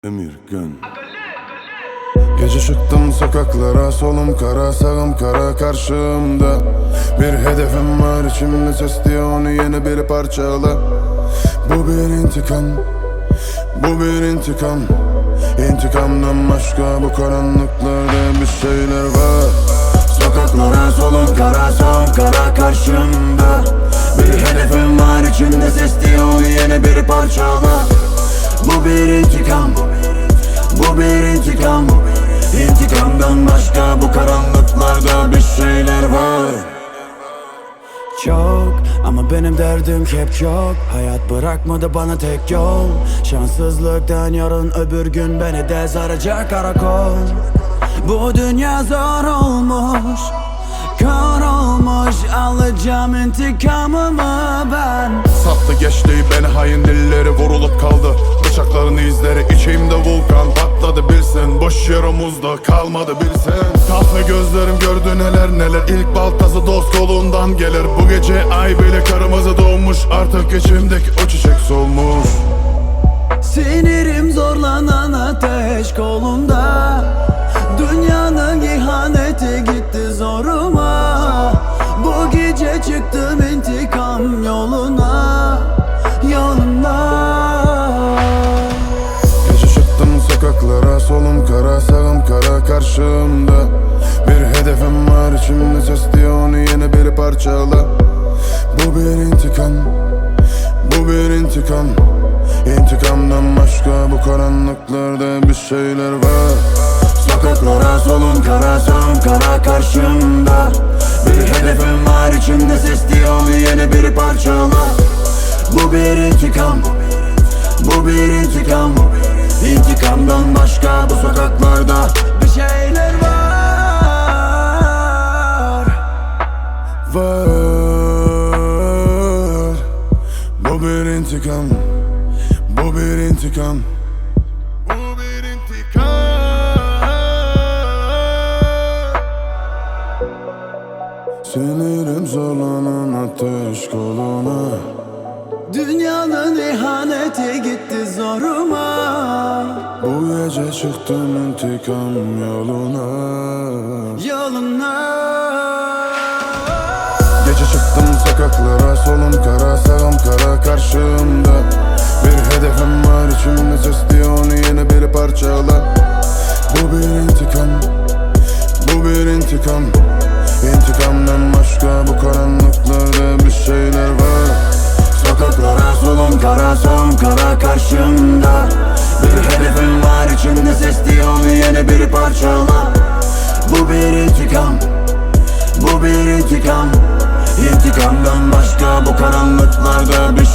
Emirgan. Gece çıktım sokaklara, solum kara, sağım kara karşımda. Bir hedefim var içimde, ses diyor onu yeni biri parçala. Bu bir intikam, bu bir intikam. İntikamdan başka bu karanlıklarda bir şeyler var. Sokaklara, solum kara, sağım kara karşımda. Bir hedefim var içimde, ses diyor onu yeni biri parçala. Bu bir intikam, bu bir intikam. İntikamdan başka bu karanlıklarda bir şeyler var. Çok ama benim derdim hep çok. Hayat bırakmadı bana tek yol. Şanssızlıktan yarın öbür gün beni de saracak karakol. Bu dünya zor olmuş, kör olmuş. Alacağım intikamımı ben. Sattı geçti beni hain dilleri, vurulup kaldı bıçakların izleri. İçimde vulkan patladı bilsin, boş yer omuzda kalmadı bilsin. Kahve gözlerim gördü neler neler, ilk baltası dost kolundan gelir. Bu gece ay bile kırmızı doğmuş, artık içimdeki o çiçek solmuş. Sinirim zorlanan ateş kolunda. Dünyanın ihaneti gitti zoruma. Bu gece çıktım intikam yoluna, yoluna. Gece çıktım sokaklara, solum kara, sağım kara karşımda. Bir hedefim var içimde, ses diyor onu yeni biri parçala. Bu bir intikam, bu bir intikam. İntikamdan başka bu karanlıklarda bir şeyler var. Sokaklara, solum kara, sağım kara karşımda. Bir hedefim var içimde, ses diyor onu yeni biri parçala. Bu bir intikam, bu bir intikam. İntikamdan başka bu sokaklarda Bir şeyler var. var. Bu bir intikam, bu bir intikam. Bu bir intikam. Sinirim zorlanan ateş koluna. Dünyanın ihaneti gitti zoruma. Bu gece çıktım intikam yoluna, Yoluna. Gece çıktım sokaklara, solum kara, sağım kara karşımda. Bir hedefim var içimde, ses diyor onu yeni biri parçala. Bu bir intikam, bu bir intikam. İntikamdan başka bu karanlıklarda bir şeyler var. Sokaklara, solum kara, sağım kara karşımda. Bir hedefim var içimde, ses diyor onu yeni biri parçala. Bu bir intikam, bu bir intikam. İntikamdan başka bu karanlıklarda bir